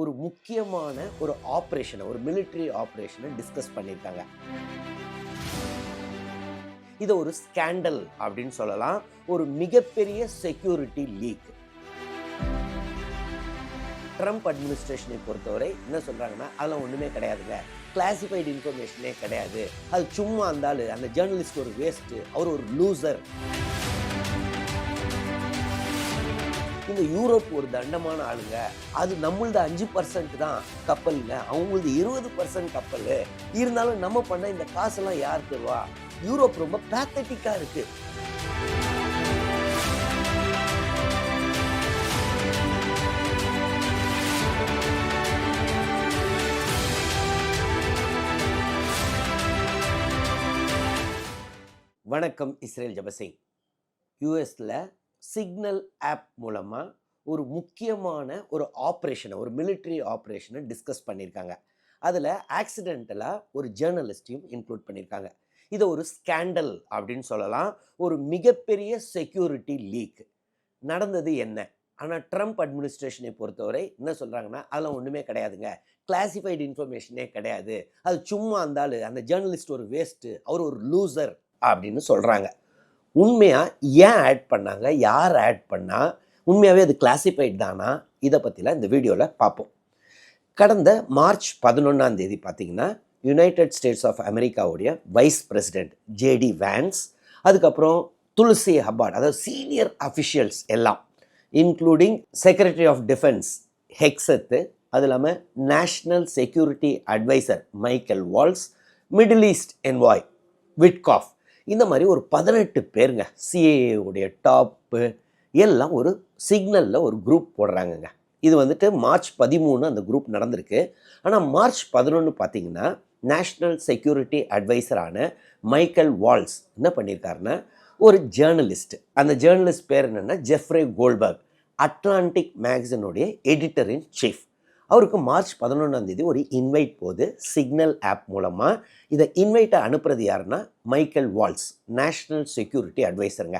ஒரு முக்கியமான ஒரு ஆப்ரேஷனை, ஒரு மிலிட்ரி ஆப்ரேஷனை டிஸ்கஸ் பண்ணியிருக்காங்க. இதை ஒரு ஸ்கேண்டல் அப்படின்னு சொல்லலாம். ஒரு மிகப்பெரிய செக்யூரிட்டி லீக். ட்ரம்ப் அட்மினிஸ்ட்ரேஷனை பொறுத்தவரை என்ன சொல்றாங்கன்னா, அதெல்லாம் ஒண்ணுமே கிடையாதுங்க, கிளாசிஃபைடு இன்ஃபர்மேஷனே கிடையாது, அது சும்மா அந்த ஜேர்னலிஸ்ட் ஒரு வேஸ்ட், அவர் ஒரு லூசர். இந்த யூரோப் ஒரு தண்டமான ஆளுங்க, அது நம்மளது 5% தான் கப்பலுங்க, அவங்களது 20% கப்பல். இருந்தாலும் நம்ம பண்ண இந்த காசெல்லாம் யார் தருவா? யூரோப் ரொம்ப பேத்தட்டிக்கா இருக்கு. வணக்கம். இஸ்ரேல் ஜபசிங். யூஎஸ்ல சிக்னல் ஆப் மூலமா ஒரு முக்கியமான ஒரு ஆப்ரேஷனை, ஒரு மிலிட்ரி ஆப்ரேஷனை டிஸ்கஸ் பண்ணியிருக்காங்க. அதில் ஆக்சிடென்டலாக ஒரு ஜேர்னலிஸ்டையும் இன்க்ளூட் பண்ணியிருக்காங்க. இதை ஒரு ஸ்கேண்டல் அப்படின்னு சொல்லலாம். ஒரு மிகப்பெரிய செக்யூரிட்டி லீக். நடந்தது என்ன? ஆனால் ட்ரம்ப் அட்மினிஸ்ட்ரேஷனை பொறுத்தவரை என்ன சொல்கிறாங்கன்னா, அதெல்லாம் ஒன்றுமே கிடையாதுங்க, கிளாசிஃபைடு இன்ஃபர்மேஷனே கிடையாது, அது சும்மா அந்த ஜேர்னலிஸ்ட் ஒரு வேஸ்ட்டு, அவர் ஒரு லூசர் அப்படின்னு சொல்கிறாங்க. உண்மையாக ஏன் ஆட் பண்ணாங்க, யார் ஆட் பண்ணால், உண்மையாகவே அது கிளாசிஃபைட் தானா? இதை பற்றிலாம் இந்த வீடியோவில் பார்ப்போம். கடந்த மார்ச் 11 பார்த்தீங்கன்னா, யுனைடெட் ஸ்டேட்ஸ் ஆஃப் அமெரிக்காவுடைய வைஸ் பிரசிடென்ட் ஜேடி வேன்ஸ், அதுக்கப்புறம் துளசி ஹப்பார்ட், அதாவது சீனியர் அஃபிஷியல்ஸ் எல்லாம், including secretary of defence Hegseth, அது இல்லாமல் national security adviser Michael Waltz, Middle East envoy Witkoff, இந்த மாதிரி ஒரு 18 பேருங்க, சிஏஏ உடைய டாப்பு எல்லாம் ஒரு சிக்னலில் ஒரு குரூப் போடுறாங்கங்க. இது மார்ச் 13 அந்த குரூப் நடந்திருக்கு. ஆனால் மார்ச் 11 பார்த்தீங்கன்னா, நேஷ்னல் செக்யூரிட்டி அட்வைசரான மைக்கேல் வால்ஸ் என்ன பண்ணியிருக்காருன்னா, ஒரு ஜேர்னலிஸ்ட், அந்த ஜேர்னலிஸ்ட் பேர் என்னென்னா ஜெஃப்ரே கோல்பர்க், அட்லாண்டிக் மேகசினுடைய எடிட்டர் இன் சீஃப். அவருக்கு மார்ச் 11 ஒரு இன்வைட் போகுது சிக்னல் ஆப் மூலமாக. இதை இன்வைட்டை அனுப்புறது யாருன்னா மைக்கேல் வால்ஸ், நேஷ்னல் செக்யூரிட்டி அட்வைசருங்க.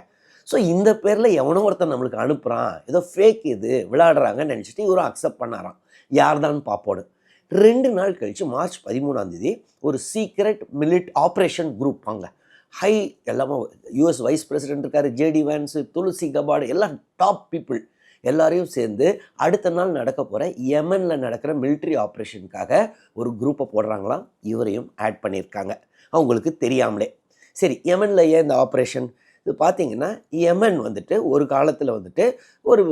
ஸோ இந்த பேரில் எவனோ ஒருத்தன் நம்மளுக்கு அனுப்புகிறான், ஏதோ ஃபேக் இது விளையாடுறாங்கன்னு நினச்சிட்டு இவரும் அக்செப்ட் பண்ணாராம். யார் தான் பார்ப்போடு 2 நாள் கழித்து மார்ச் 13 ஒரு சீக்ரெட் ஆப்ரேஷன் குரூப் வாங்க, ஹை எல்லாமே யூஎஸ் வைஸ் பிரசிடென்ட் இருக்கார், ஜேடி வேன்ஸு, துளசி கபார்டு, எல்லாம் டாப் பீப்புள் எல்லாரையும் சேர்ந்து அடுத்த நாள் நடக்க போகிற யெமனில் நடக்கிற மிலிட்ரி ஆப்ரேஷனுக்காக ஒரு குரூப்பை போடுறாங்களாம். இவரையும் ஆட் பண்ணியிருக்காங்க அவங்களுக்கு தெரியாமலே. சரி, யெமனில் ஏன் இந்த ஆப்ரேஷன்? இது பார்த்தீங்கன்னா, யெமன் ஒரு காலத்தில் ஒரு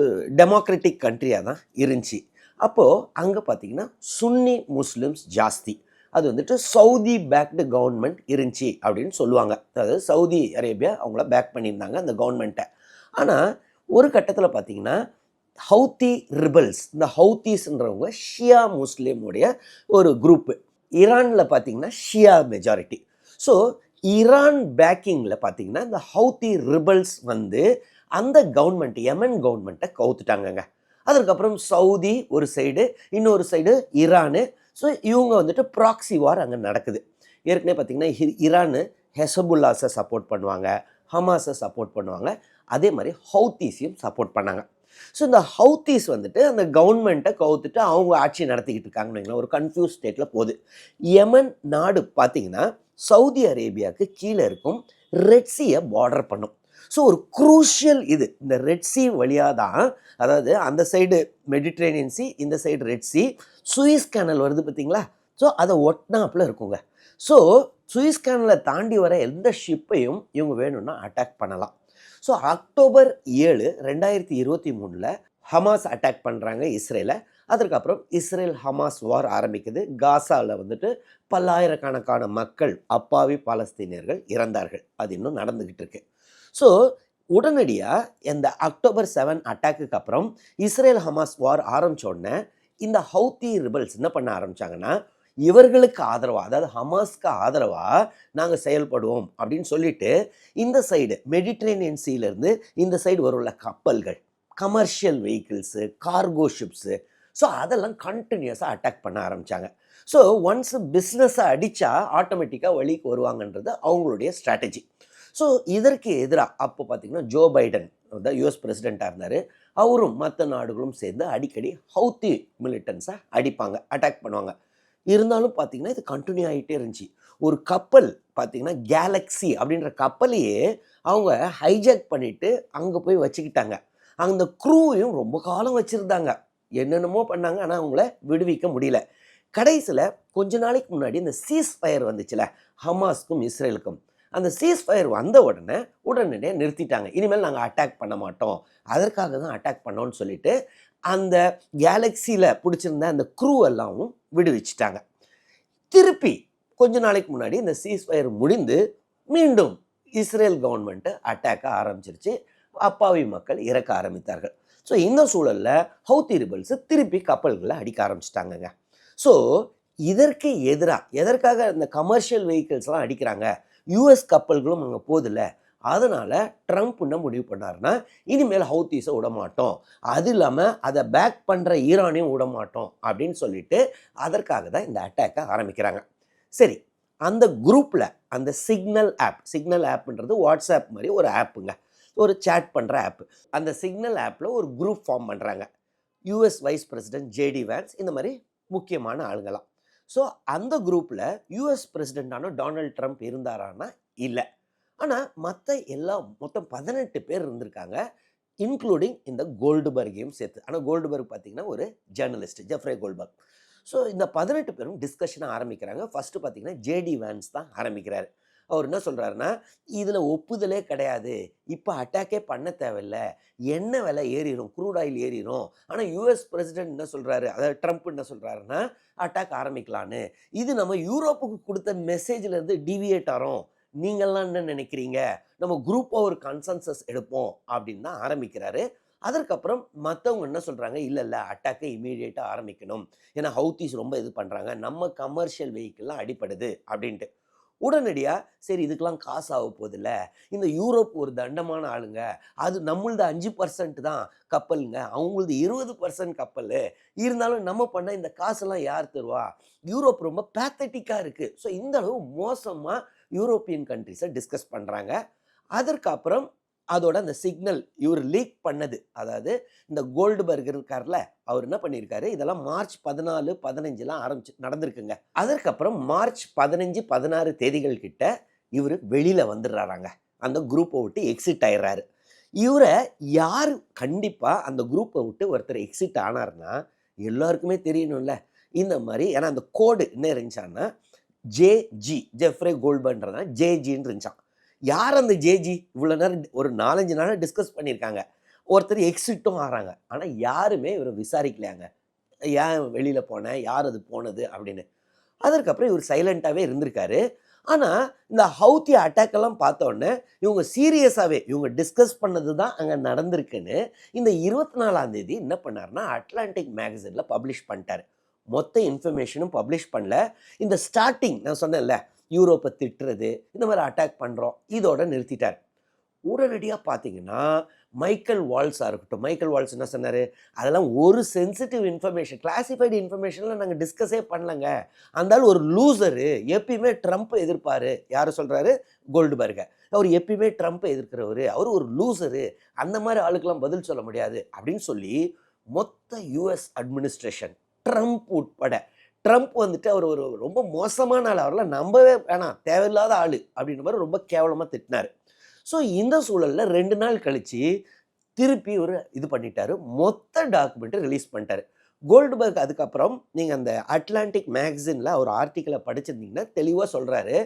டெமோக்ராட்டிக் கண்ட்ரியாக தான் இருந்துச்சு. அப்போது அங்கே பார்த்தீங்கன்னா சுன்னி முஸ்லிம்ஸ் ஜாஸ்தி. அது சவுதி பேக்டு கவர்மெண்ட் இருந்துச்சு அப்படின்னு சொல்லுவாங்க. அதாவது சவுதி அரேபியா அவங்கள பேக் பண்ணியிருந்தாங்க அந்த கவர்மெண்ட்டை. ஆனால் ஒரு கட்டத்தில் பார்த்தீங்கன்னா ஹவுத்தி ரிபல்ஸ், இந்த ஹவுத்திஸ்ன்றவங்க ஷியா முஸ்லீமுடைய ஒரு குரூப்பு. ஈரானில் பார்த்தீங்கன்னா ஷியா மெஜாரிட்டி. ஸோ ஈரான் பேக்கிங்கில் பார்த்தீங்கன்னா இந்த ஹவுத்தி ரிபல்ஸ் அந்த கவர்மெண்ட், யெமன் கவர்மெண்ட்டை கவுத்துட்டாங்கங்க. அதற்கப்புறம் சவுதி ஒரு சைடு, இன்னொரு சைடு ஈரானு. ஸோ இவங்க ப்ராக்சி வார் அங்கே நடக்குது. ஏற்கனவே பார்த்தீங்கன்னா ஈரானு ஹெசபுல்லாஸை சப்போர்ட் பண்ணுவாங்க, ஹமாஸை சப்போர்ட் பண்ணுவாங்க, அதே மாதிரி ஹவுத்தீஸையும் சப்போர்ட் பண்ணாங்க. ஸோ இந்த ஹவுத்தீஸ் அந்த கவர்மெண்ட்டை கவுத்துட்டு அவங்க ஆட்சி நடத்திக்கிட்டு இருக்காங்கன்னு வைங்களேன். ஒரு கன்ஃபியூஸ் ஸ்டேட்டில் போகுது. யெமன் நாடு பார்த்தீங்கன்னா சவுதி அரேபியாவுக்கு கீழே இருக்கும், ரெட்சியை பார்டர் பண்ணும். ஸோ ஒரு குரூஷியல் இது, இந்த ரெட்சி வழியாக தான், அதாவது அந்த சைடு மெடிட்ரேனியன் சி, இந்த சைடு ரெட்சி, சுயிஸ் கேனல் வருது பார்த்தீங்களா? ஸோ அதை ஒட்டினாப்பில் இருக்குங்க. ஸோ சுயிஸ் கேனலை தாண்டி வர எந்த ஷிப்பையும் இவங்க வேணும்னா அட்டாக் பண்ணலாம். ஸோ அக்டோபர் 7, 2023 ஹமாஸ் அட்டாக் பண்ணுறாங்க இஸ்ரேலை. அதற்கப்புறம் இஸ்ரேல் ஹமாஸ் வார் ஆரம்பிக்குது. காசாவில் பல்லாயிரக்கணக்கான மக்கள், அப்பாவி பாலஸ்தீனியர்கள் இறந்தார்கள். அது இன்னும் நடந்துக்கிட்டு இருக்கு. ஸோ உடனடியாக இந்த அக்டோபர் 7 அட்டாக்குக்கு அப்புறம் இஸ்ரேல் ஹமாஸ் வார் ஆரம்பித்தோடனே இந்த ஹவுத்தி ரிபல்ஸ் என்ன பண்ண ஆரம்பித்தாங்கன்னா, இவர்களுக்கு ஆதரவாக, அதாவது ஹமாஸ்க்கு ஆதரவாக நாங்கள் செயல்படுவோம் அப்படின்னு சொல்லிட்டு இந்த சைடு மெடிட்ரேனியன் சீலேருந்து இந்த சைடு வருள்ள கப்பல்கள், commercial vehicles, cargo ships, so அதெல்லாம் கண்டினியூஸாக அட்டாக் பண்ண ஆரம்பித்தாங்க. ஸோ ஒன்ஸ் பிஸ்னஸை அடித்தா ஆட்டோமேட்டிக்காக வழிக்கு வருவாங்கன்றது அவங்களுடைய ஸ்ட்ராட்டஜி. ஸோ இதற்கு எதிராக அப்போ பார்த்தீங்கன்னா ஜோ பைடன் தான் யூஎஸ் பிரசிடெண்ட்டாக இருந்தார். அவரும் மற்ற நாடுகளும் சேர்ந்து அடிக்கடி ஹவுத்தி மிலிட்டன்ஸை அடிப்பாங்க, அட்டாக் பண்ணுவாங்க. இருந்தாலும் பார்த்தீங்கன்னா இது கண்டினியூ ஆகிட்டே இருந்துச்சு. ஒரு கப்பல் பார்த்தீங்கன்னா கேலக்ஸி அப்படின்ற கப்பலையே அவங்க ஹைஜாக் பண்ணிட்டு அங்கே போய் வச்சுக்கிட்டாங்க. அந்த க்ரூவையும் ரொம்ப காலம் வச்சுருந்தாங்க. என்னென்னமோ பண்ணாங்க, ஆனால் அவங்கள விடுவிக்க முடியல. கடைசியில் கொஞ்ச நாளைக்கு முன்னாடி இந்த சீஸ் ஃபயர் வந்துச்சுல, ஹமாஸ்க்கும் இஸ்ரேலுக்கும். அந்த சீஸ் ஃபயர் வந்த உடனே உடனடியாக நிறுத்திட்டாங்க. இனிமேல் நாங்கள் அட்டாக் பண்ண மாட்டோம், அதற்காக தான் அட்டாக் பண்ணோன்னு சொல்லிட்டு அந்த கேலக்சியில் பிடிச்சிருந்த அந்த க்ரூ எல்லாம் விடுவிச்சிட்டாங்க. திருப்பி கொஞ்ச நாளைக்கு முன்னாடி இந்த சீஸ் ஃபயர் முடிந்து மீண்டும் இஸ்ரேல் கவர்மெண்ட்டு அட்டாக்க ஆரம்பிச்சிருச்சு. அப்பாவி மக்கள் இறக்க ஆரம்பித்தார்கள். ஸோ இந்த சூழலில் ஹவுத்தி ரிபல்ஸு திருப்பி கப்பல்களை அடிக்க ஆரம்பிச்சிட்டாங்கங்க. ஸோ இதற்கு எதற்காக இந்த கமர்ஷியல் வெஹிக்கிள்ஸ்லாம் அடிக்கிறாங்க, யூஎஸ் கப்பல்களும் அங்கே போதில்ல, அதனால் ட்ரம்ப் என்ன முடிவு பண்ணார்னா, இனிமேல் ஹவுத்தீஸை விடமாட்டோம், அது இல்லாமல் அதை பேக் பண்ணுற ஈரானையும் விடமாட்டோம் அப்படின்னு சொல்லிட்டு அதற்காக தான் இந்த அட்டாக்கை ஆரம்பிக்கிறாங்க. சரி, அந்த குரூப்பில் அந்த சிக்னல் ஆப்ன்றது வாட்ஸ்அப் மாதிரி ஒரு ஆப்புங்க, ஒரு சேட் பண்ணுற ஆப்பு. அந்த சிக்னல் ஆப்பில் ஒரு குரூப் ஃபார்ம் பண்ணுறாங்க. US vice president JD Vance இந்த மாதிரி முக்கியமான ஆளுங்களாம். ஸோ அந்த குரூப்பில் யூஎஸ் பிரசிடெண்ட்டான டொனால்ட் ட்ரம்ப் இருந்தாரான்னா இல்லை. ஆனால் மொத்தம் 18 பேர் இருந்திருக்காங்க, இன்க்ளூடிங் இந்த கோல்டுபர்கையும் சேர்த்து. ஆனால் கோல்டுபர்க் பார்த்தீங்கன்னா ஒரு ஜேர்னலிஸ்ட், ஜெஃப்ரே கோல்ட்பர்க். ஸோ இந்த 18 பேரும் டிஸ்கஷனை ஆரம்பிக்கிறாங்க. ஃபஸ்ட்டு பார்த்தீங்கன்னா ஜேடி வேன்ஸ் தான் ஆரம்பிக்கிறாரு. அவர் என்ன சொல்கிறாருன்னா, இதில் ஒப்புதலே கிடையாது, இப்போ அட்டாக்கே பண்ண தேவையில்லை, எண்ணெய் விலை ஏறிடும், க்ரூட் ஆயில் ஏறிடும். ஆனால் யூஎஸ் பிரசிடென்ட் என்ன சொல்கிறாரு, அதாவது ட்ரம்ப் என்ன சொல்கிறாருன்னா அட்டாக் ஆரம்பிக்கலான்னு. இது நம்ம யூரோப்புக்கு கொடுத்த மெசேஜ்லேருந்து டிவியேட் ஆகிறோம், நீங்கள்லாம் என்ன நினைக்கிறீங்க, நம்ம குரூப்பாக ஒரு கன்சென்சஸ் எடுப்போம் அப்படின்னு தான் ஆரம்பிக்கிறாரு. அதற்கப்புறம் மற்றவங்க என்ன சொல்கிறாங்க, இல்லை அட்டாக்கை இமீடியேட்டாக ஆரம்பிக்கணும், ஏன்னா ஹவுத்தீஸ் ரொம்ப இது பண்ணுறாங்க, நம்ம கமர்ஷியல் வெஹிக்கிள்லாம் அடிப்படுது அப்படின்ட்டு. உடனடியாக சரி இதுக்கெல்லாம் காசு ஆக போதில்ல, இந்த யூரோப் ஒரு தண்டமான ஆளுங்க, அது நம்மளது 5% தான் கப்பலுங்க, அவங்களது 20% கப்பல், இருந்தாலும் நம்ம பண்ண இந்த காசெல்லாம் யார் தருவா, யூரோப் ரொம்ப பேத்தட்டிக்காக இருக்குது. ஸோ இந்த அளவு மோசமாக யூரோப்பியன் கண்ட்ரிஸை டிஸ்கஸ் பண்ணுறாங்க. அதற்கப்புறம் அதோட அந்த சிக்னல் இவர் லீக் பண்ணது, அதாவது இந்த கோல்டுபர்க் இருக்கார்ல, அவர் என்ன பண்ணியிருக்காரு, இதெல்லாம் மார்ச் 14, 15 நடந்திருக்குங்க. அதற்கப்புறம் மார்ச் 15, 16 தேதிகள் கிட்ட இவர் வெளியில் வந்துடுறாராங்க, அந்த குரூப்பை விட்டு எக்ஸிட் ஆயிடுறாரு. இவரை யார் கண்டிப்பாக அந்த குரூப்பை விட்டு ஒருத்தர் எக்ஸிட் ஆனார்னா எல்லாருக்குமே தெரியணும்ல இந்த மாதிரி. ஏன்னா அந்த கோடு என்ன இருந்துச்சான்னா ஜேஜி, ஜெஃப்ரே கோல்ட்பர்க்ன்றதான் ஜேஜின்னு இருந்துச்சான். யார் அந்த ஜேஜி, இவ்வளோ நேரம் ஒரு 4-5 நாளாக டிஸ்கஸ் பண்ணியிருக்காங்க, ஒருத்தர் எக்ஸிட்டும் ஆகிறாங்க, ஆனால் யாருமே இவரை விசாரிக்கலையாங்க, ஏன் வெளியில் போனேன், யார் அது போனது அப்படின்னு. அதற்கப்புறம் இவர் சைலண்ட்டாகவே இருந்திருக்காரு. ஆனால் இந்த ஹவுத்தி அட்டாக்கெல்லாம் பார்த்தோன்னே இவங்க சீரியஸாகவே இவங்க டிஸ்கஸ் பண்ணது தான் அங்கே நடந்திருக்குன்னு இந்த 24ஆம் தேதி என்ன பண்ணார்னா அட்லாண்டிக் மேகசினில் பப்ளிஷ் பண்ணிட்டார். மொத்த இன்ஃபர்மேஷனும் பப்ளிஷ் பண்ணல. இந்த ஸ்டார்டிங் நான் சொன்னேன்ல, யூரோப்பை திட்டுறது, இந்த மாதிரி அட்டாக் பண்ணுறோம், இதோட நிறுத்திட்டார். உடனடியாக பார்த்தீங்கன்னா மைக்கேல் வால்ஸாக இருக்கட்டும், மைக்கேல் வால்ஸ் என்ன சொன்னார், அதெல்லாம் ஒரு சென்சிட்டிவ் இன்ஃபர்மேஷன், கிளாசிஃபைடு இன்ஃபர்மேஷனில் நாங்கள் டிஸ்கஸே பண்ணலங்க, அந்தாலும் ஒரு லூசரு, எப்பயுமே ட்ரம்ப்பை எதிர்ப்பார். யார் சொல்கிறாரு, கோல்டுபர்கை. அவர் எப்பயுமே ட்ரம்ப்பை எதிர்க்கிறவர், அவர் ஒரு லூசரு, அந்த மாதிரி ஆளுக்கெல்லாம் பதில் சொல்ல முடியாது அப்படின்னு சொல்லி மொத்த யூஎஸ் அட்மினிஸ்ட்ரேஷன், ட்ரம்ப் உட்பட, ட்ரம்ப் வந்துட்டு அவர் ஒரு ரொம்ப மோசமான ஆள், அவரெல்லாம் நம்பவே வேணாம், தேவையில்லாத ஆள் அப்படின்ற மாதிரி ரொம்ப கேவலமாக திட்டினார். ஸோ இந்த சூழலில் 2 நாள் கழித்து திருப்பி ஒரு இது பண்ணிட்டாரு, மொத்த டாக்குமெண்ட்டை ரிலீஸ் பண்ணிட்டாரு கோல்டுபர்க். அதுக்கப்புறம் நீங்கள் அந்த அட்லாண்டிக் மேகசினில் ஒரு ஆர்டிக்கலை படிச்சிருந்தீங்கன்னா தெளிவாக சொல்கிறாரு,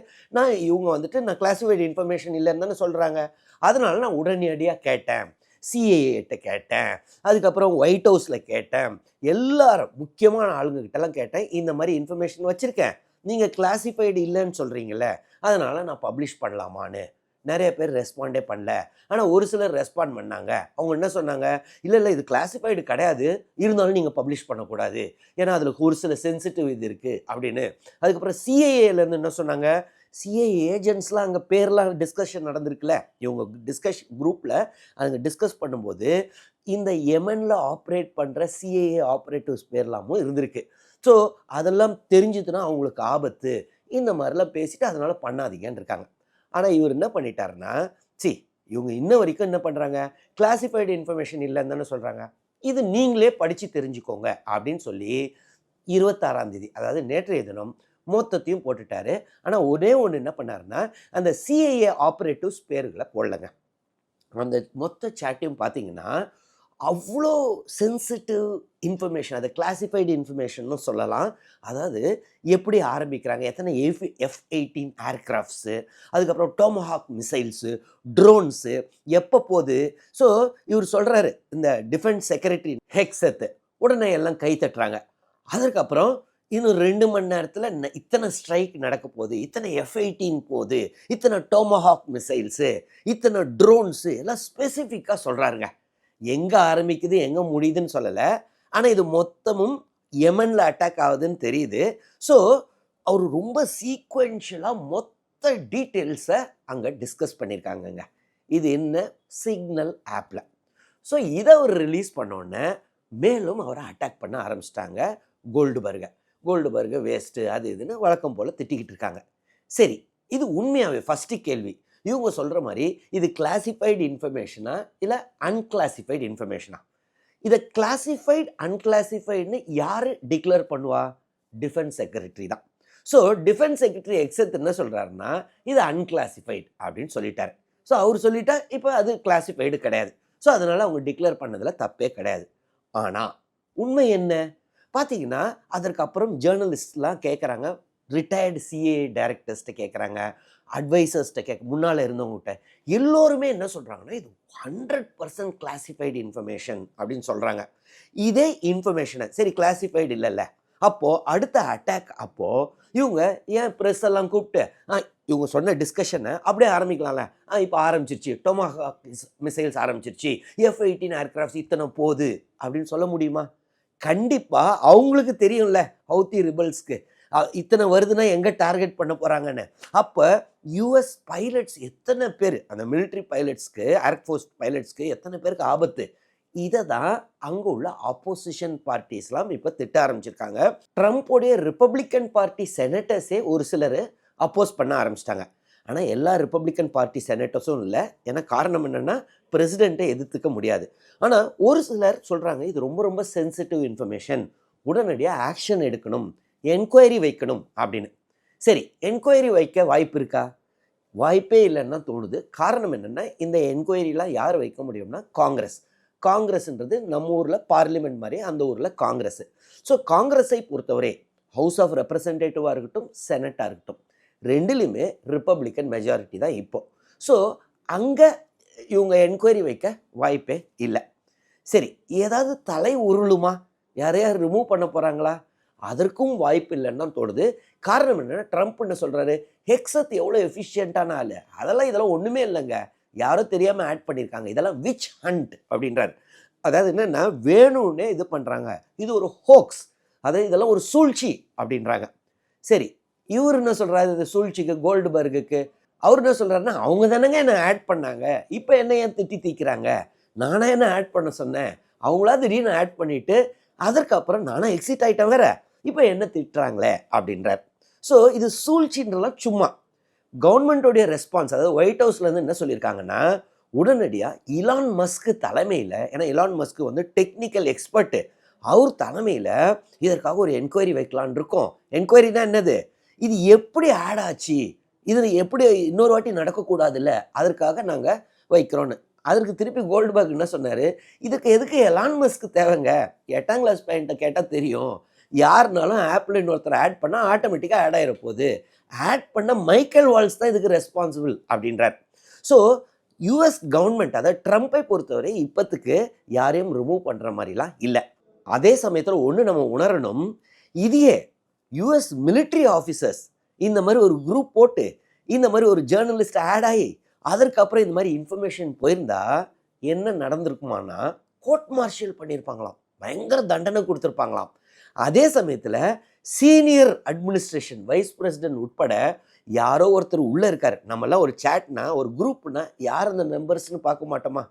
இவங்க வந்துட்டு நான் கிளாசிஃபைடு இன்ஃபர்மேஷன் இல்லைன்னு தானே சொல்கிறாங்க, அதனால நான் உடனடியாக கேட்டேன், சிஏஏட்ட கேட்டேன், அதுக்கப்புறம் ஒயிட் ஹவுஸில் கேட்டேன், எல்லாரும் முக்கியமான ஆளுங்கக்கிட்டலாம் கேட்டேன், இந்த மாதிரி இன்ஃபர்மேஷன் வச்சுருக்கேன், நீங்கள் கிளாசிஃபைடு இல்லைன்னு சொல்கிறீங்கள, அதனால் நான் பப்ளிஷ் பண்ணலாமான்னு. நிறைய பேர் ரெஸ்பாண்டே பண்ணல, ஆனால் ஒரு சிலர் ரெஸ்பாண்ட் பண்ணாங்க. அவங்க என்ன சொன்னாங்க, இல்லை இது கிளாசிஃபைடு கிடையாது, இருந்தாலும் நீங்கள் பப்ளிஷ் பண்ணக்கூடாது, ஏன்னா அதில் ஒரு சில சென்சிட்டிவ் இது இருக்குது அப்படின்னு. அதுக்கப்புறம் சிஏஏலேருந்து என்ன சொன்னாங்க, சிஏஏ ஏஜென்ட்ஸ்லாம் அங்கே பேர்லாம் டிஸ்கஷன் நடந்திருக்குல்ல, இவங்க டிஸ்கஷன் குரூப்பில் அங்கே டிஸ்கஸ் பண்ணும்போது இந்த யெமனில் ஆப்ரேட் பண்ணுற சிஏஏ ஆப்ரேட்டிவ்ஸ் பேர்லாமும் இருந்திருக்கு. ஸோ அதெல்லாம் தெரிஞ்சுதுன்னா அவங்களுக்கு ஆபத்து, இந்த மாதிரிலாம் பேசிட்டு அதனால் பண்ணாதீங்கன்னு இருக்காங்க. ஆனால் இவர் என்ன பண்ணிட்டாருன்னா, இவங்க இன்ன வரைக்கும் என்ன பண்ணுறாங்க, கிளாசிஃபைடு இன்ஃபர்மேஷன் இல்லைன்னு தானே சொல்கிறாங்க. இது நீங்களே படித்து தெரிஞ்சுக்கோங்க அப்படின்னு சொல்லி 26ஆம் தேதி, அதாவது நேற்றைய தினம் மொத்தத்தையும் போட்டுட்டாரு. ஆனால் ஒரே ஒன்று என்ன பண்ணாருன்னா, அந்த சிஐஏ ஆப்ரேட்டிவ்ஸ் பேர்களை போடலங்க. அந்த மொத்த சேட்டையும் பார்த்தீங்கன்னா அவ்வளோ சென்சிட்டிவ் இன்ஃபர்மேஷன், அதை கிளாசிஃபைடு இன்ஃபர்மேஷன்னு சொல்லலாம். அதாவது எப்படி ஆரம்பிக்கிறாங்க, எத்தனை F-18 ஏர்க்ராஃப்ட்ஸு, அதுக்கப்புறம் டோமஹாக் மிசைல்ஸு, ட்ரோன்ஸு, எப்போ போகுது. ஸோ இவர் சொல்கிறாரு, இந்த டிஃபென்ஸ் செக்ரட்டரி ஹெக்ஸத்து உடனே எல்லாம் கை தட்டுறாங்க. அதற்கப்புறம் இன்னும் 2 மணி நேரத்தில் இத்தனை ஸ்ட்ரைக் நடக்க போகுது, இத்தனை F-18 போகுது, இத்தனை டோமஹாக் மிசைல்ஸு, இத்தனை ட்ரோன்ஸு, எல்லாம் ஸ்பெசிஃபிக்காக சொல்கிறாருங்க. எங்கே ஆரம்பிக்குது எங்கே முடியுதுன்னு சொல்லலை. ஆனால் இது மொத்தமும் யெமனில் அட்டாக் ஆகுதுன்னு தெரியுது. ஸோ அவர் ரொம்ப சீக்வென்ஷியலாக மொத்த டீட்டெயில்ஸை அங்கே டிஸ்கஸ் பண்ணியிருக்காங்கங்க. இது என்ன, சிக்னல் ஆப்பில். ஸோ இதை அவர் ரிலீஸ் பண்ணோன்னே மேலும் அவரை அட்டாக் பண்ண ஆரம்பிச்சிட்டாங்க. கோல்டுபர்கை வேஸ்ட்டு அது இதுன்னு வழக்கம் போல் திட்டிக்கிட்டு இருக்காங்க. சரி, இது உண்மையாகவே ஃபஸ்ட்டு கேள்வி, இவங்க சொல்கிற மாதிரி இது கிளாசிஃபைடு இன்ஃபர்மேஷனா இல்லை அன்கிளாசிஃபைடு இன்ஃபர்மேஷனா? இதை கிளாசிஃபைடு அன்கிளாசிஃபைடுன்னு யார் டிக்ளேர் பண்ணுவா? டிஃபென்ஸ் செக்ரட்டரி தான். ஸோ டிஃபென்ஸ் செக்ரட்டரி எக்ஸத் என்ன சொல்கிறாருன்னா, இது அன்கிளாசிஃபைடு அப்படின்னு சொல்லிட்டாரு. ஸோ அவர் சொல்லிட்டா இப்போ அது கிளாசிஃபைடு கிடையாது. ஸோ அதனால் அவங்க டிக்ளேர் பண்ணதில் தப்பே கிடையாது. ஆனால் உண்மை என்ன பார்த்தீங்கன்னா, அதற்கப்புறம் ஜேர்னலிஸ்ட்லாம் கேட்குறாங்க, ரிட்டையர்டு சிஏ டைரக்டர்ஸ்ட்டை கேட்குறாங்க, அட்வைசர்ஸ்ட்டை முன்னால் இருந்தவங்ககிட்ட எல்லோருமே என்ன சொல்கிறாங்கன்னா, இது 100% கிளாசிஃபைடு இன்ஃபர்மேஷன் அப்படின்னு சொல்கிறாங்க. இதே இன்ஃபர்மேஷனை சரி கிளாசிஃபைடு இல்லைல்ல, அப்போது அடுத்த அட்டாக் அப்போது இவங்க ஏன் ப்ரெஸ் எல்லாம் கூப்பிட்டு இவங்க சொன்ன டிஸ்கஷனை அப்படியே ஆரம்பிக்கலாம்ல. இப்போ ஆரம்பிச்சிருச்சு, டொமாஹாக் மிசைல்ஸ் ஆரம்பிச்சிருச்சு, F-18 ஏர்க்ராஃப்ட்ஸ் இத்தனை போகுது அப்படின்னு சொல்ல முடியுமா? கண்டிப்பாக அவங்களுக்கு தெரியும்ல, ஹவுத்தி ரிபல்ஸ்க்கு இத்தனை வருதுன்னா எங்கே டார்கெட் பண்ண போகிறாங்கன்னு. அப்போ யூஎஸ் பைலட்ஸ் எத்தனை பேர், அந்த மிலிட்ரி பைலட்ஸ்க்கு, ஏர்ஃபோர்ஸ் பைலட்ஸ்க்கு எத்தனை பேருக்கு ஆபத்து, இதை தான் அங்கே உள்ள ஆப்போசிஷன் பார்ட்டிஸ்லாம் இப்போ திட்ட ஆரம்பிச்சிருக்காங்க. ட்ரம்ப்போடைய ரிப்பப்ளிக்கன் பார்ட்டி செனட்டர்ஸே ஒரு சிலர் அப்போஸ் பண்ண ஆரம்பிச்சிட்டாங்க. ஆனால் எல்லா ரிப்பப்ளிக்கன் பார்ட்டி செனட்டர்ஸும் இல்லை. ஏன்னா காரணம் என்னென்னா, பிரசிடெண்ட்டை எதிர்த்துக்க முடியாது. ஆனால் ஒரு சிலர் சொல்கிறாங்க, இது ரொம்ப ரொம்ப சென்சிட்டிவ் இன்ஃபர்மேஷன், உடனடியாக ஆக்ஷன் எடுக்கணும், என்கொயரி வைக்கணும் அப்படின்னு. சரி, என்கொயரி வைக்க வாய்ப்பு இருக்கா? வாய்ப்பே இல்லைன்னா தோணுது. காரணம் என்னென்னா, இந்த என்கொயரிலாம் யார் வைக்க முடியும்னா காங்கிரஸ்ன்றது நம்ம ஊரில் பார்லிமெண்ட் மாதிரி அந்த ஊரில் காங்கிரஸ். ஸோ காங்கிரஸை பொறுத்தவரை ஹவுஸ் ஆஃப் ரெப்ரசன்டேட்டிவாக இருக்கட்டும், செனட்டாக இருக்கட்டும், ரெண்டுலேயுமே ரிப்பப்ளிக்கன் மெஜாரிட்டி தான் இப்போ. ஸோ அங்கே இவங்க என்கொயரி வைக்க வாய்ப்பே இல்லை. சரி, ஏதாவது தலை உருளுமா, யாரையார் ரிமூவ் பண்ண போகிறாங்களா? அதற்கும் வாய்ப்பு இல்லைன்னு தான் தோணுது. காரணம் என்னென்னா, ட்ரம்ப் என்ன சொல்கிறாரு, ஹெக்ஸத் எவ்வளோ எஃபிஷியண்ட்டான ஆள், இதெல்லாம் ஒன்றுமே இல்லைங்க, யாரோ தெரியாமல் ஆட் பண்ணியிருக்காங்க, இதெல்லாம் விச் ஹண்ட் அப்படின்றார். அதாவது என்னென்னா, வேணும்னே இது பண்ணுறாங்க, இது ஒரு ஹோக்ஸ், அதாவது இதெல்லாம் ஒரு சூழ்ச்சி அப்படின்றாங்க. சரி, இவர் என்ன சொல்கிறாரு இந்த சூழ்ச்சிக்கு, கோல்டுபர்குக்கு? அவர் என்ன சொல்கிறாருன்னா, அவங்க தானேங்க என்ன ஆட் பண்ணாங்க, இப்போ என்ன ஏன் திட்டி தீக்கிறாங்க, நானே என்ன ஆட் பண்ண சொன்னேன், அவங்களா திடீர்னு ஆட் பண்ணிவிட்டு அதற்கப்புறம் நானும் எக்ஸிட் ஆகிட்டேன் வேற, இப்போ என்ன திட்டுறாங்களே அப்படின்றார். ஸோ இது சூழ்ச்சின்றலாம் சும்மா. கவர்மெண்ட்டோடைய ரெஸ்பான்ஸ், அதாவது ஒயிட் ஹவுஸ்லேருந்து என்ன சொல்லியிருக்காங்கன்னா, உடனடியாக இலான் மஸ்க்கு தலைமையில், ஏன்னா இலான் மஸ்க்கு வந்து டெக்னிக்கல் எக்ஸ்பர்ட்டு, அவர் தலைமையில் இதற்காக ஒரு என்கொயரி வைக்கலான் இருக்கோம். என்கொயரினா என்னது, இது எப்படி ஆட் ஆச்சு, இது எப்படி இன்னொரு வாட்டி நடக்கக்கூடாதுல்ல, அதற்காக நாங்கள் வைக்கிறோன்னு. அதற்கு திருப்பி கோல்ட்பர்க் என்ன சொன்னார், இதுக்கு எதுக்கு எலான் மஸ்க்கு தேவைங்க, 8ஆம் கிளாஸ் பையன்ட்ட கேட்டால் தெரியும், யாருனாலும் ஆப்பிள் இன்னொருத்தர் ஆட் பண்ணால் ஆட்டோமேட்டிக்காக ஆட் ஆகிட போகுது, ஆட் பண்ண மைக்கேல் வால்ஸ் தான் இதுக்கு ரெஸ்பான்சிபிள் அப்படின்றார். ஸோ யூஎஸ் கவர்மெண்ட், அதாவது ட்ரம்ப்பை பொறுத்தவரை இப்போத்துக்கு யாரையும் ரிமூவ் பண்ணுற மாதிரிலாம் இல்லை. அதே சமயத்தில் ஒன்று நம்ம உணரணும், இதையே யூஎஸ் மிலிட்ரி ஆஃபீஸர்ஸ் இந்த மாதிரி ஒரு குரூப் போட்டு, இந்த மாதிரி ஒரு ஜேர்னலிஸ்ட் ஆட் ஆகி அதற்கப்புறம் இந்த மாதிரி இன்ஃபர்மேஷன் போயிருந்தா என்ன நடந்திருக்குமானா, கோர்ட் மார்ஷியல் பண்ணியிருப்பாங்களாம், பயங்கர தண்டனை கொடுத்துருப்பாங்களாம். அதே சமயத்தில் சீனியர் அட்மினிஸ்ட்ரேஷன், வைஸ் பிரசிடென்ட் உட்பட யாரோ ஒருத்தர் உள்ளே இருக்கார். நம்மளாம் ஒரு சேட்னா, ஒரு குரூப்னா யார் அந்த மெம்பர்ஸ்னு பார்க்க மாட்டோமா?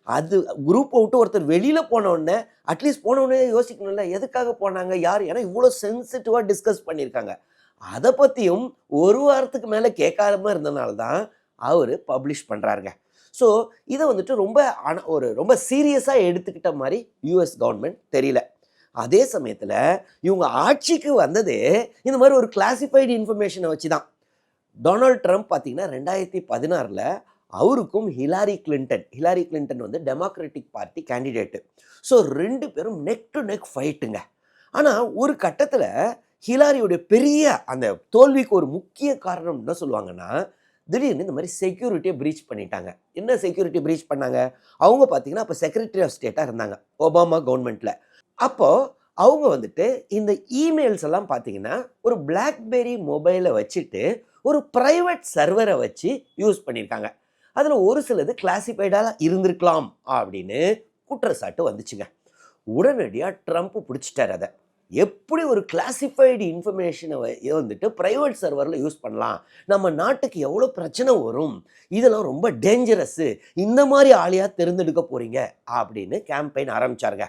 அது குரூப்பை விட்டு ஒருத்தர் வெளியில் போனோடனே அட்லீஸ்ட் போனோடனே யோசிக்கணும்ல, எதுக்காக போனாங்க, யார், ஏன்னா இவ்வளோ சென்சிட்டிவாக டிஸ்கஸ் பண்ணியிருக்காங்க. அதை பற்றியும் ஒரு வாரத்துக்கு மேலே கேட்காம இருந்தனால தான் அவர் பப்ளிஷ் பண்ணுறாருங்க. ஸோ இதை வந்துட்டு ரொம்ப சீரியஸாக எடுத்துக்கிட்ட மாதிரி யூஎஸ் கவர்மெண்ட் தெரியல. அதே சமயத்தில் இவங்க ஆட்சிக்கு வந்ததே இந்த மாதிரி ஒரு கிளாசிஃபைடு இன்ஃபர்மேஷனை வச்சு தான். டொனால்ட் ட்ரம்ப் பார்த்தீங்கன்னா 2016 அவருக்கும் ஹிலாரி கிளின்டன் வந்து டெமோக்ராட்டிக் பார்ட்டி கேண்டிடேட்டு. ஸோ 2 பேரும் நெக் டு நெக் ஃபைட்டுங்க. ஆனால் ஒரு கட்டத்தில் ஹிலாரியோடைய பெரிய அந்த தோல்விக்கு ஒரு முக்கிய காரணம் என்ன சொல்லுவாங்கன்னா, திடீர்னு இந்த மாதிரி செக்யூரிட்டியை ப்ரீச் பண்ணிட்டாங்க. என்ன செக்யூரிட்டி ப்ரீச் பண்ணாங்க? அவங்க பார்த்தீங்கன்னா அப்போ செக்ரட்டரி ஆஃப் ஸ்டேட்டாக இருந்தாங்க ஒபாமா கவர்மெண்ட்டில். அப்போது அவங்க வந்துட்டு இந்த இமெயில்ஸ் எல்லாம் பார்த்தீங்கன்னா ஒரு பிளாக்பெரி மொபைலை வச்சுட்டு ஒரு ப்ரைவேட் சர்வரை வச்சு யூஸ் பண்ணியிருக்காங்க. அதில் ஒரு சிலது கிளாசிஃபைடாக இருந்திருக்கலாம் அப்படின்னு குற்றச்சாட்டு வந்துச்சுங்க. உடனடியாக ட்ரம்ப் பிடிச்சிட்டார். அதை எப்படி ஒரு கிளாசிஃபைடு இன்ஃபர்மேஷனை வந்துட்டு ப்ரைவேட் சர்வரில் யூஸ் பண்ணலாம், நம்ம நாட்டுக்கு எவ்வளோ பிரச்சனை வரும், இதெல்லாம் ரொம்ப டேஞ்சரஸ்ஸு, இந்த மாதிரி ஆளையாக தேர்ந்தெடுக்க போகிறீங்க அப்படின்னு கேம்பெயின் ஆரம்பித்தாருங்க.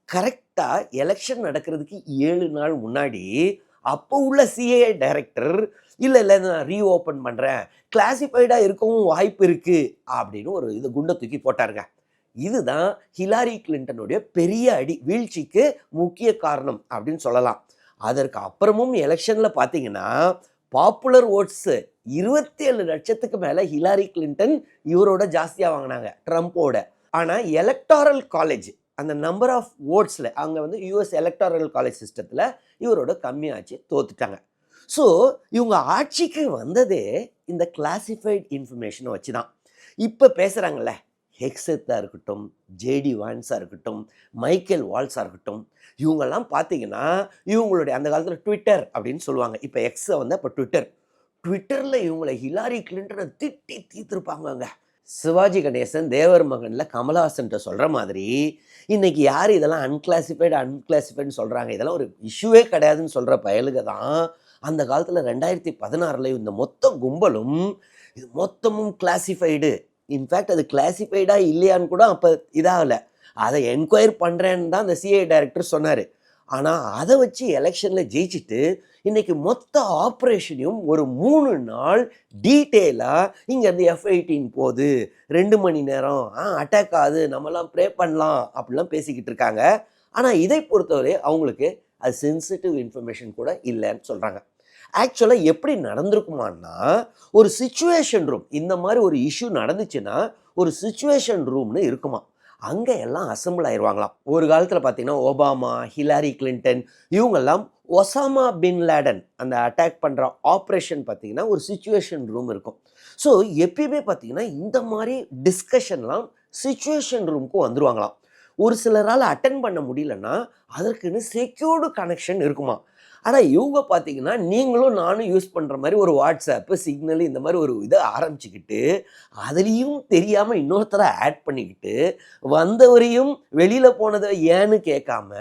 கரெக்டாக எலெக்ஷன் நடக்கிறதுக்கு 7 நாள் முன்னாடி அப்போ உள்ள சிஏஏ டைரக்டர் இல்லை நான் ரீஓப்பன் பண்ணுறேன், கிளாசிஃபைடாக இருக்கவும் வாய்ப்பு இருக்குது அப்படின்னு ஒரு குண்டை தூக்கி போட்டாருங்க. இதுதான் ஹிலாரி கிளின்டனுடைய பெரிய வீழ்ச்சிக்கு முக்கிய காரணம் அப்படின்னு சொல்லலாம். அதற்கு அப்புறமும் எலெக்ஷனில் பார்த்தீங்கன்னா பாப்புலர் ஓட்ஸு 27 லட்சத்துக்கு மேலே ஹிலாரி கிளின்டன் இவரோட ஜாஸ்தியாக வாங்கினாங்க ட்ரம்ப்போட. ஆனால் எலக்டாரல் காலேஜ் அந்த நம்பர் ஆஃப் ஓட்ஸில் அங்கே வந்து யூஎஸ் எலக்டாரல் காலேஜ் சிஸ்டத்தில் இவரோட கம்மியாச்சு, தோத்துட்டாங்க. ஸோ இவங்க ஆட்சிக்கு வந்ததே இந்த கிளாசிஃபைட் இன்ஃபர்மேஷனை வச்சு தான். இப்போ பேசுகிறாங்கல்ல, ஹெக்ஸெத்தாக இருக்கட்டும், ஜேடி வான்ஸாக இருக்கட்டும், மைக்கேல் வால்ஸாக இருக்கட்டும், இவங்கெல்லாம் பார்த்தீங்கன்னா இவங்களுடைய அந்த காலத்தில் ட்விட்டர் அப்படின்னு சொல்லுவாங்க, இப்போ எக்ஸை வந்து அப்போ ட்விட்டரில் இவங்களை ஹிலாரி கிளின்டனை திட்டி தீர்த்துருப்பாங்க. சிவாஜி கணேசன் தேவர் மகனில் கமலஹாசன்ட்ட சொல்கிற மாதிரி இன்றைக்கி யார் இதெல்லாம் அன்கிளாசிஃபைடுன்னு சொல்கிறாங்க, இதெல்லாம் ஒரு இஷ்யூவே கிடையாதுன்னு சொல்கிற பயலுக தான் அந்த காலத்தில் 2016 இந்த மொத்த கும்பலும் இது மொத்தமும் கிளாசிஃபைடு. இன்ஃபேக்ட் அது கிளாசிஃபைடாக இல்லையான்னு கூட அப்போ இதாகலை, அதை என்கொயர் பண்ணுறேன்னு தான் அந்த சிஐ டைரக்டர் சொன்னார். ஆனால் அதை வச்சு எலெக்ஷனில் ஜெயிச்சுட்டு இன்றைக்கி மொத்த ஆப்ரேஷனையும் ஒரு 3 நாள் டீட்டெயிலாக இங்கேருந்து F-18 போகுது, 2 மணி நேரம் அட்டாக் ஆகுது, நம்மலாம் ப்ரே பண்ணலாம் அப்படிலாம் பேசிக்கிட்டு இருக்காங்க. ஆனால் இதை பொறுத்தவரை அவங்களுக்கு அது சென்சிட்டிவ் இன்ஃபர்மேஷன் கூட இல்லைன்னு சொல்கிறாங்க. ஆக்சுவலாக எப்படி நடந்திருக்குமான்னா, ஒரு சிச்சுவேஷன் ரூம், இந்த மாதிரி ஒரு இஷ்யூ நடந்துச்சுன்னா ஒரு சிச்சுவேஷன் ரூம்னு இருக்குமா, அங்கே எல்லாம் அசம்பிள் ஆயிடுவாங்களாம். ஒரு காலத்தில் பார்த்தீங்கன்னா ஒபாமா, ஹிலாரி கிளின்டன் இவங்கெல்லாம் ஒசாமா பின் லேடன் அந்த அட்டாக் பண்ணுற ஆப்ரேஷன் பார்த்தீங்கன்னா ஒரு சிச்சுவேஷன் ரூம் இருக்கும். ஸோ எப்பயுமே பார்த்தீங்கன்னா இந்த மாதிரி டிஸ்கஷன்லாம் சிச்சுவேஷன் ரூமுக்கு வந்துடுவாங்களாம். ஒரு சிலரால் அட்டென்ட் பண்ண முடியலன்னா அதற்குன்னு செக்யூர்டு கனெக்ஷன் இருக்குமா. ஆனால் இவங்க பார்த்தீங்கன்னா நீங்களும் நானும் யூஸ் பண்ணுற மாதிரி ஒரு வாட்ஸ்அப்பு, சிக்னல் இந்த மாதிரி ஒரு இதை ஆரம்பிச்சுக்கிட்டு அதுலேயும் தெரியாமல் இன்னொருத்தரை ஆட் பண்ணிக்கிட்டு வந்தவரையும் வெளியில் போனதை ஏன்னு கேட்காம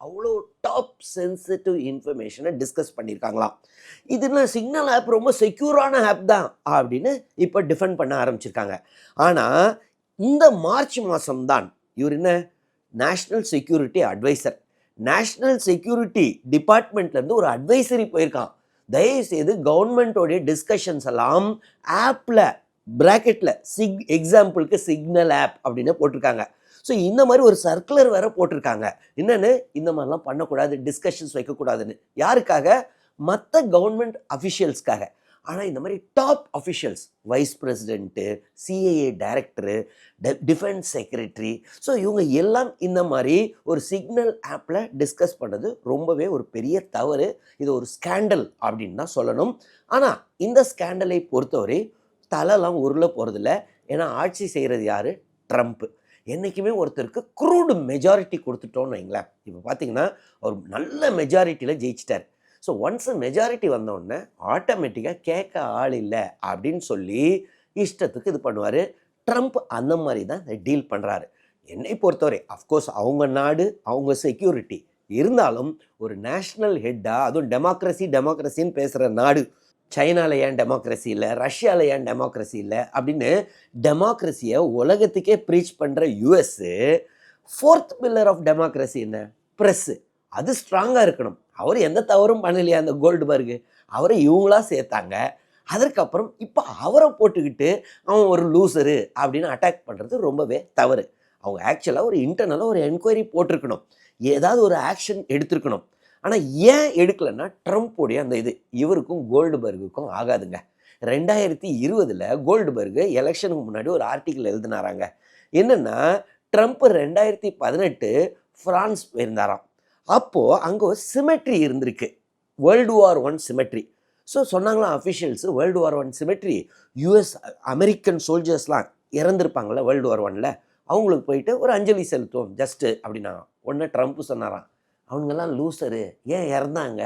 அவ்வளோ டாப் சென்சிட்டிவ் இன்ஃபர்மேஷனை டிஸ்கஸ் பண்ணியிருக்காங்களாம். இதுனா சிக்னல் ஆப் ரொம்ப செக்யூரான ஆப் தான் அப்படின்னு இப்போ டிஃபெண்ட் பண்ண ஆரம்பிச்சிருக்காங்க. ஆனால் இந்த மார்ச் மாதம்தான் இவர் என்ன national security adviser, national security டிபார்ட்மெண்ட்லேருந்து ஒரு அட்வைசரி போயிருக்கான். தயவுசெய்து கவர்மெண்ட்டோடைய டிஸ்கஷன்ஸ் எல்லாம் ஆப்பில் ப்ராக்கெட்டில் எக்ஸாம்பிளுக்கு சிக்னல் ஆப் அப்படின்னு போட்டிருக்காங்க. ஸோ இந்த மாதிரி ஒரு சர்க்குலர் வேறு போட்டிருக்காங்க, என்னென்னு இந்த மாதிரிலாம் பண்ணக்கூடாது, டிஸ்கஷன்ஸ் வைக்கக்கூடாதுன்னு. யாருக்காக? மற்ற கவர்மெண்ட் அஃபிஷியல்ஸ்க்காக. ஆனால் இந்த மாதிரி top officials, wise president, CAA director, defence secretary, so இவங்க எல்லாம் இந்த மாதிரி ஒரு சிக்னல் ஆப்பில் டிஸ்கஸ் பண்ணது ரொம்பவே ஒரு பெரிய தவறு. இது ஒரு ஸ்கேண்டல் அப்படின்னு தான் சொல்லணும். ஆனால் இந்த ஸ்கேண்டலை பொறுத்தவரை தலைலாம் உருள போகிறதில்ல. ஏன்னா ஆட்சி செய்கிறது யார்? ட்ரம்ப்பு. என்றைக்குமே ஒருத்தருக்கு க்ரூடு மெஜாரிட்டி கொடுத்துட்டோன்னு வைங்களேன். இப்போ பார்த்தீங்கன்னா ஒரு நல்ல மெஜாரிட்டியில் ஜெயிச்சிட்டார். ஸோ ஒன்ஸ் மெஜாரிட்டி வந்தோடனே ஆட்டோமேட்டிக்காக கேட்க ஆள் இல்லை அப்படின்னு சொல்லி இஷ்டத்துக்கு இது பண்ணுவார். ட்ரம்ப் அந்த மாதிரி தான் டீல் பண்ணுறாரு. என்னை பொறுத்தவரை அஃப்கோர்ஸ் அவங்க நாடு, அவங்க செக்யூரிட்டி இருந்தாலும் ஒரு நேஷ்னல் ஹெட்டாக, அதுவும் டெமோக்ரஸின்னு பேசுகிற நாடு, சைனாவில் ஏன் டெமோக்ரஸி இல்லை, ரஷ்யாவில் ஏன் டெமோக்ரஸி இல்லை அப்படின்னு டெமோக்ரஸியை உலகத்துக்கே ப்ரீச் பண்ணுற US 4th pillar of democracy என்ன? ப்ரெஸ்ஸு. அது ஸ்ட்ராங்காக இருக்கணும். அவர் எந்த தவறும் பண்ணலையா அந்த கோல்ட்பர்கு, அவரை இவங்களா சேர்த்தாங்க. அதற்கப்புறம் இப்போ அவரை போட்டுக்கிட்டு அவன் ஒரு லூசரு அப்படின்னு அட்டாக் பண்ணுறது ரொம்பவே தவறு. அவங்க ஆக்சுவலாக ஒரு இன்டர்னலாக ஒரு என்கொயரி போட்டிருக்கணும், ஏதாவது ஒரு ஆக்ஷன் எடுத்திருக்கணும். ஆனால் ஏன் எடுக்கலைன்னா ட்ரம்ப்புடைய அந்த இவருக்கும் கோல்டுபர்குக்கும் ஆகாதுங்க. 2020 கோல்டுபர்கு எலெக்ஷனுக்கு முன்னாடி ஒரு ஆர்டிக்கிள் எழுதினாராங்க. என்னென்னா, ட்ரம்ப் 2018 ஃப்ரான்ஸ் போயிருந்தாராம். அப்போது அங்கே ஒரு சிமெட்ரி இருந்திருக்கு, வேர்ல்டு வார் 1 சிமெட்ரி. ஸோ சொன்னாங்களாம் officials, world war 1 cemetery, US American சோல்ஜர்ஸ்லாம் இறந்துருப்பாங்கள்ல வேர்ல்டு வார் 1ல், அவங்களுக்கு போயிட்டு ஒரு அஞ்சலி செலுத்துவோம் ஜஸ்ட்டு அப்படின்னா. உடனே ட்ரம்ப் சொன்னாராம், அவனுங்கெல்லாம் லூசரு, ஏன் இறந்தாங்க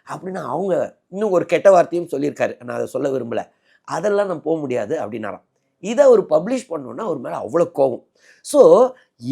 அப்படின்னா. அவங்க இன்னும் ஒரு கெட்ட வார்த்தையும் சொல்லியிருக்காரு, நான் அதை சொல்ல விரும்பலை. அதெல்லாம் நான் போக முடியாது அப்படின்னாராம். இதை அவர் பப்ளிஷ் பண்ணோன்னா அவர் மேலே அவ்வளோ கோபம். ஸோ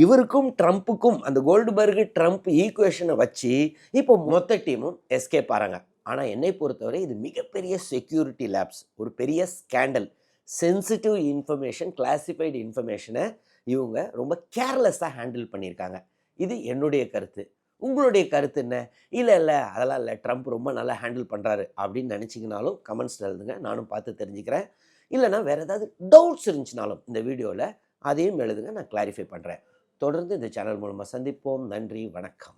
இவருக்கும் ட்ரம்ப்புக்கும் அந்த கோல்டுபர்கு ட்ரம்ப் ஈக்குவேஷனை வச்சு இப்போ மொத்த டீமும் எஸ்கேப் ஆகிறாங்க. ஆனால் என்னை பொறுத்தவரை இது மிகப்பெரிய செக்யூரிட்டி லேப்ஸ், ஒரு பெரிய ஸ்கேண்டல். சென்சிட்டிவ் இன்ஃபர்மேஷன், கிளாசிஃபைடு இன்ஃபர்மேஷனை இவங்க ரொம்ப கேர்லெஸ்ஸாக ஹேண்டில் பண்ணியிருக்காங்க. இது என்னுடைய கருத்து. உங்களுடைய கருத்து என்ன? இல்லை அதெல்லாம் இல்லை, ட்ரம்ப் ரொம்ப நல்லா ஹேண்டில் பண்ணுறாரு அப்படின்னு நினச்சிங்கனாலும் கமெண்ட்ஸில் எழுதுங்க, நானும் பார்த்து தெரிஞ்சுக்கிறேன். இல்லைனா வேறு ஏதாவது டவுட்ஸ் இருந்துச்சுனாலும் இந்த வீடியோவில் அதையும் எழுதுங்க, நான் கிளாரிஃபை பண்ணுறேன். தொடர்ந்து இந்த சேனல் மூலமாக சந்திப்போம். நன்றி, வணக்கம்.